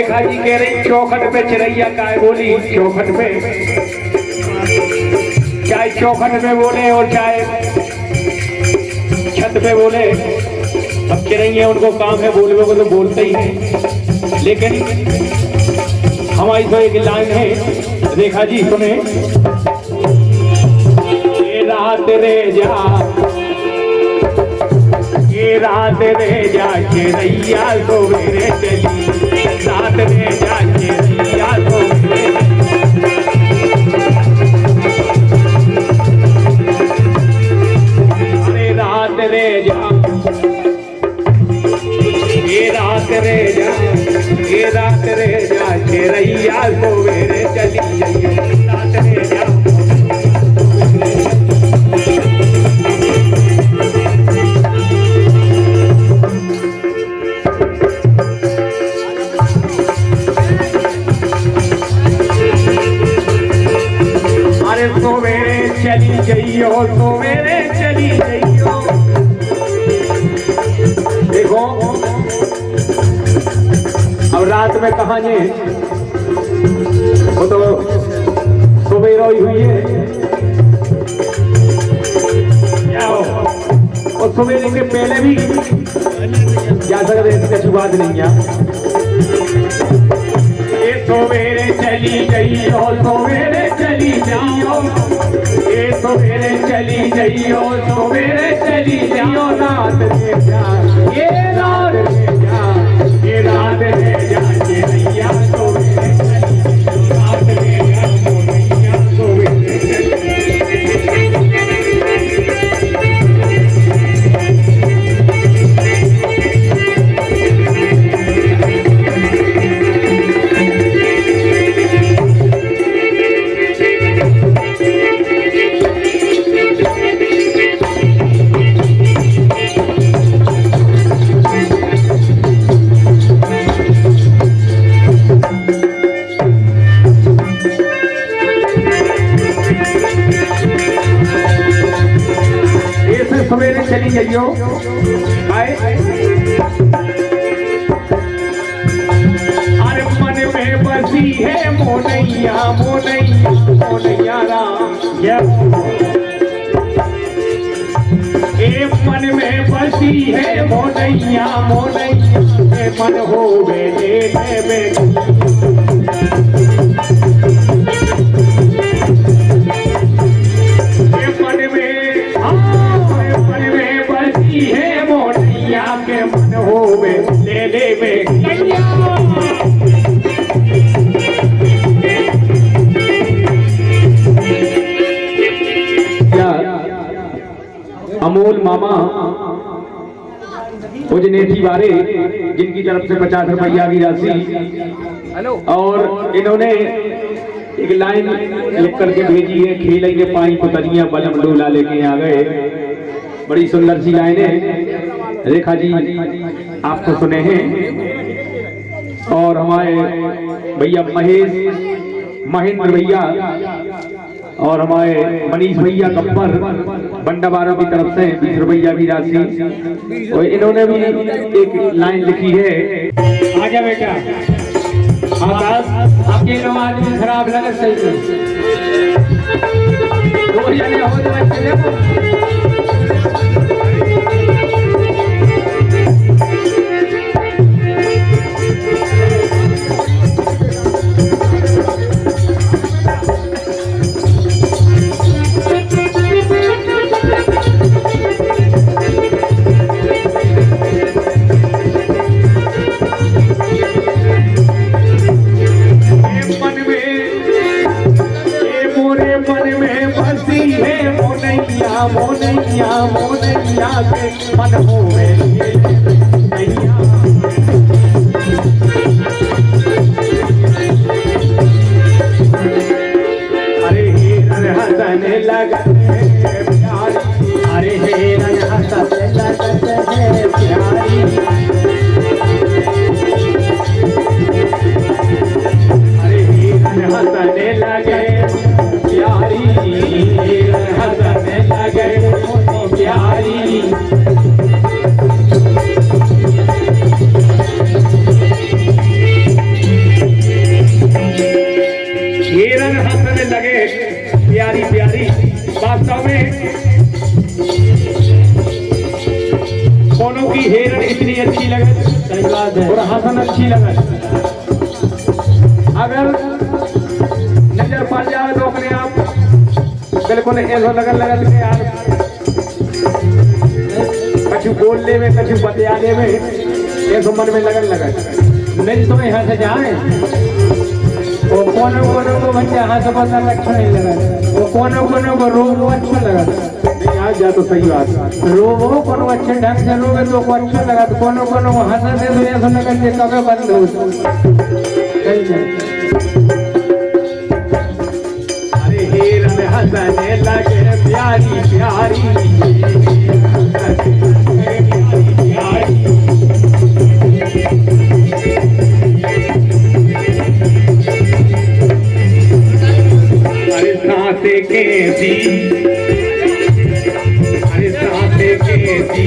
रेखा जी कह रही चौखट पे चिरैया काय बोली, चौखट पे चाहे चौखट पे बोले और चाहे छत पे बोले, अब चिरैया उनको काम है बोलने को तो बोलते ही हैं। लेकिन हमारी तो एक लाइन है रेखा जी सुने, ये रात रे जा, ये रात रे जा चिरैया सवेरे चली, रात रे जा चिरैया सवेरे, अरे रात रे जा, ये रात रे जा, ये रात रे जा चिरैया सवेरे चली, रात रे जा। सवेरे चली जइयो, सवेरे चली जइयो। देखो अब रात में कहाँ ये वो तो सवेरा ही हुई है, और सवेरे के पहले भी जा सकते हैं, ऐसी बात नहीं है। ये सवेरे चली जइयो, सवेरे चली जाइयो, ये सवेरे चली जइयो, सवेरे चली जाइयो, रात रे जा, ये रात रे जा, ये रात रे जा चिरैया सवेरे चली, रात रे जा मोरैया सवेरे सवेरे चली जाइयो। अरे मन में बसी है मोनैया, मोनैया, मोनैया राम, ए मन में बसी है मोनैया, मोनैया मन हो गए है मोनैया के मन होवे ले ले में। अमोल मामा उजनेठी वाले जिनकी तरफ से 50 रुपया की राशि, और इन्होंने एक लाइन लिख करके भेजी है, खेलेंगे पाई को तलियां बलम डोला लेके आ गए। बड़ी सुंदर सी लाइन है रेखा जी, आपको सुने हैं। और हमारे भैया महेंद्र भैया और हमारे मनीष भैया गब्बर बंडाबारा की तरफ से 20 रुपया की राशि, और इन्होंने भी एक लाइन लिखी है। आजा बेटा, आपकी नमाज में खराब लगे सही से मोनैया, मोनैया के मन होवे नैया। अरे हिरन हंसने लगते हैं प्यारी, अरे हिरन हंसने लगते हैं प्यारी, अरे हिरन हंसने लगे प्यारी, हिरन हंसने लगे प्यारी। हेर इतनी अच्छी लगे, सही बात है, और हसन अच्छी लगे। अगर नजर पड़ जाए तो अपने आप बिल्कुल ऐसा लगन के यार कछु बोलने में, कछु बतियाने में ऐसा मन में लगन लगे। नहीं तो यहाँ से जाए वो कोनो को बच्चा हाथ से पता अच्छा नहीं लगा, वो कोनो को रोग अच्छा लगा। नहीं आज जा तो सही बात, रोगो कोनो अच्छे ढंग से रोगे तो को अच्छा लगा, तो कोनो हंसा दे तो ऐसा लगा कि कब बंद हो। अरे हिरन हंसने लगे प्यारी प्यारी, अरे सांसे कैसी, अरे सांसे कैसी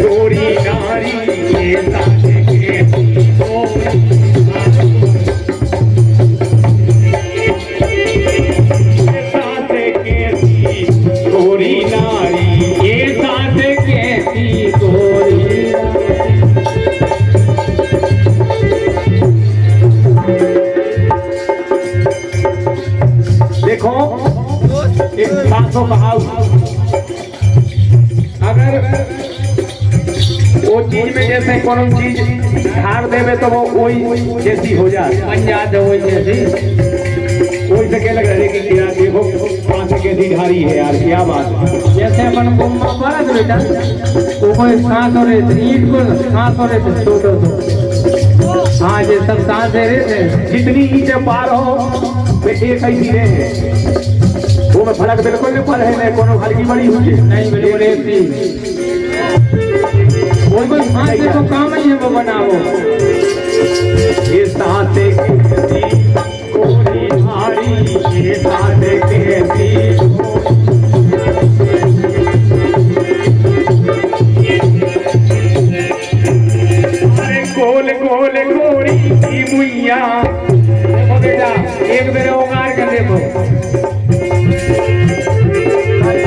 गोरी नारी, ये सांसे कैसी गोरी नारी, ये सांसे कैसी गोरी। देखो एक सांसों बहाव, अगर वो चीज में जैसे कोनो चीज ढार देवे तो वो वही जैसी हो जाए, बन जाते वही जैसी। कोई से क्या लग रहा है कि क्या देखो सांस कैसी ढारी है यार, क्या बात है। जैसे अपन गुम्मा पड़ा तो बेटा वो कोई सांस हो रहे थे, ईट को सांस हो रहे थे तो हाँ ये सब सांस दे रहे थे। जितनी ईंटें पार हो वे एक ही धीरे हैं, वो में फर्क बिल्कुल नहीं पड़ है, कोनो हल्की बड़ी हुई है नहीं बिल्कुल ऐसी कोई सांस से तो काम ही है वो बनाओ। ये सांसे कैसी गोरी नारी, ये सांसे कैसी गोल गोल गोरी की मुइया। देखो बेटा एक मेरे ओंकार कर देखो,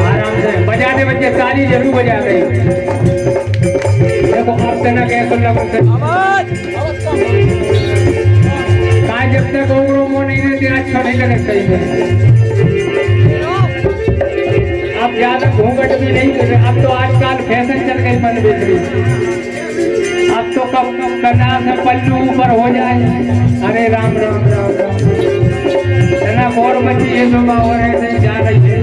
आराम से बजाने बच्चे ताली जरूर बजा गई। देखो अब तना कैसे जब तक वो नहीं देते अच्छा नहीं लगता सही। अब ज्यादा घूंघट भी नहीं कर, अब तो आजकल फैशन चल गई मन बेचरी। अब तो कब कन्या से पल्लू ऊपर हो जाए, अरे राम राम राम राम तना और बच्ची ये लोग और ऐसे जा रही है।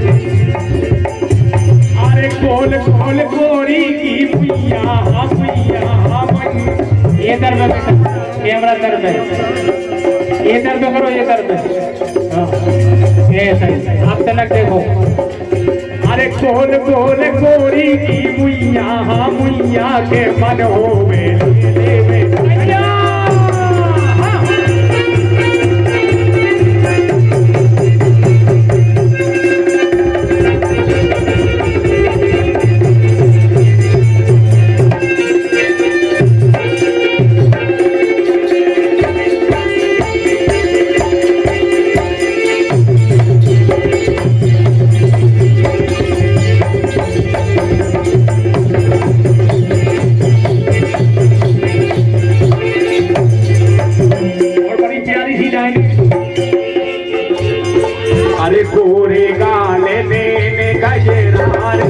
अरे गोल गोल गोरी की मुइया, ये कर में कैमरा कर में ये कर में करो, ये कर में ऐसा आप तनक देखो। अरे गोल गोल गोरी की मुइया, मुइया के मन होवे लेवे भैया। अरे गोरे गाले देने गजरारे,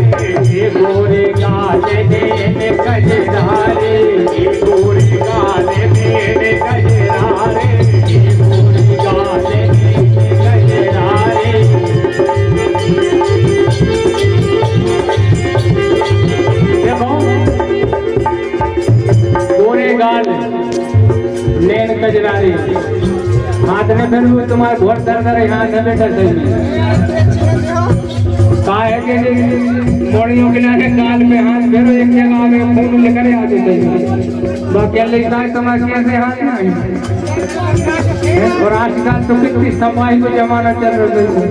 ये गोरे गाले देने गजरारे, ये गोरे गाले देने गजरारे, ये गोरे गाले देने गजरारे। देखो गोरे गाल लेन कजरारी हाथ में फिर तुम्हारे घोर दर्द रहे हाथ में बैठा है कि मोड़ियों के लाने काल पे हाथ फेरो एक जगह में खून लेकर आते थे। बाकी अल्लाह तुम्हारे कैसे हाथ में और आजकल तो कितनी सफाई को जमाना चल रहा है।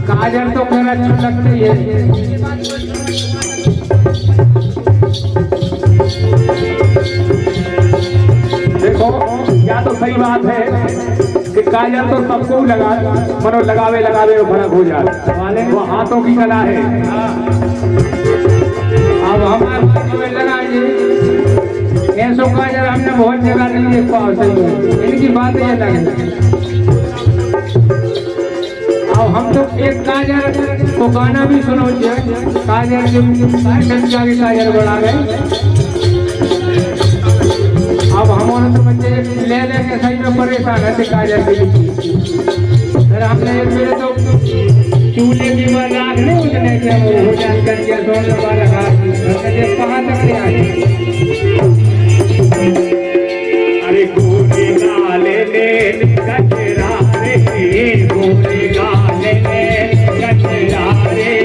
काजल तो मेरा अच्छा लगती है। देखो क्या तो सही बात है कि काजल तो सबको लगा, मनो लगावे लगावे वो भड़क हो जाए, वो हाथों की कला है। अब हमारे में लगाएंगे ऐसो काजर हमने बहुत जगह नहीं देख पाओ सही इनकी बात ये लगे। अब हम तो एक काजर को गाना भी सुनो काजर काजर बढ़ा गए। अब हमारे तो बच्चे ले लेके सही में परेशान है काजर के सर हमने एक मेरे तो चूल्हे की बात आग नहीं उठने के हो जान करके सोने वाला कहाँ तक ले आए। अरे गोरे गाले ले कचरा रे गोरे गाले ले कचरा रे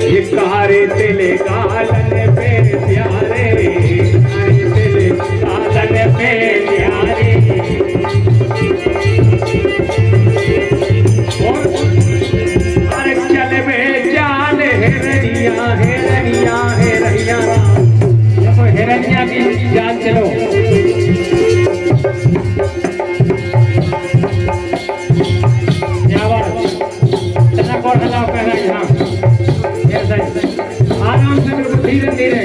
ये कारे तेले गालन पे प्यारे कारे तेले गालन पे प्यारे अरे चल बे जान हेरनिया हेरनिया हेरनिया देखो हिरनिया की जान चलो चना और हलाओ कर रहे हैं आराम से बिल्कुल धीरे धीरे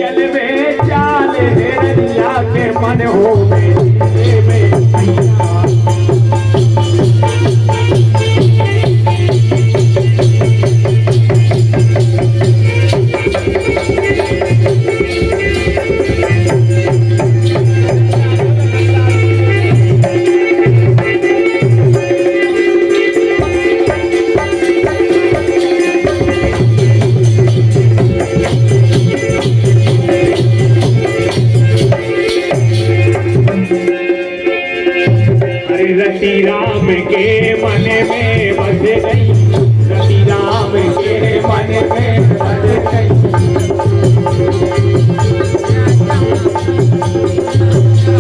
चल बे जान हेरनिया के मन हो रति राम के मन में बस गई रति राम के मन में बस गई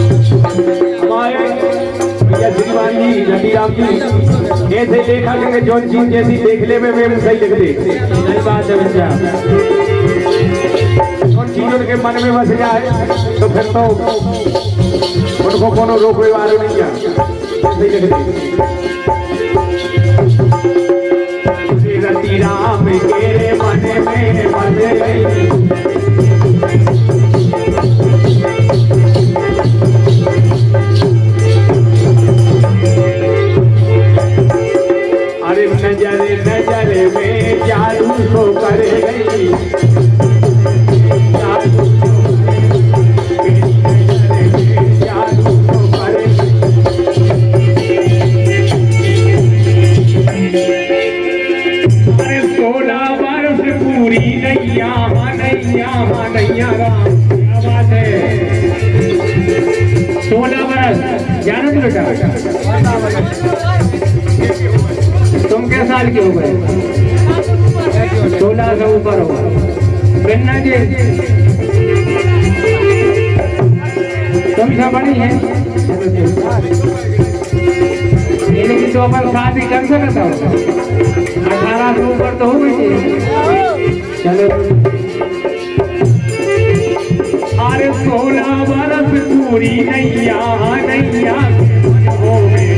हमारे भैया श्रीमान जी रति राम जी ऐसे देखा कि जो चीज जैसी देखने में सही लगते सही बात है बच्चा उन चीजों के मन में बस जाए तो फिर तो उनको कोनो रोकने वाले नहीं क्या रति राम के मन में बस गई अरे नजर नजर में जादू को कर गई नैया 16 बरस जानो तो बेटा तुम क्या साल के हो गए 16 से ऊपर हो गन्ना जी तुमसे बड़ी है लेकिन तो अपन शादी कर सकता हो 18 से ऊपर तो हो गई चलो अरे 16 बरस पूरी नैया नैया हो गए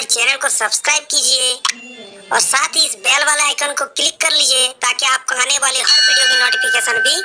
चैनल को सब्सक्राइब कीजिए और साथ ही इस बेल वाला आइकन को क्लिक कर लीजिए ताकि आपको आने वाली हर वीडियो की नोटिफिकेशन भी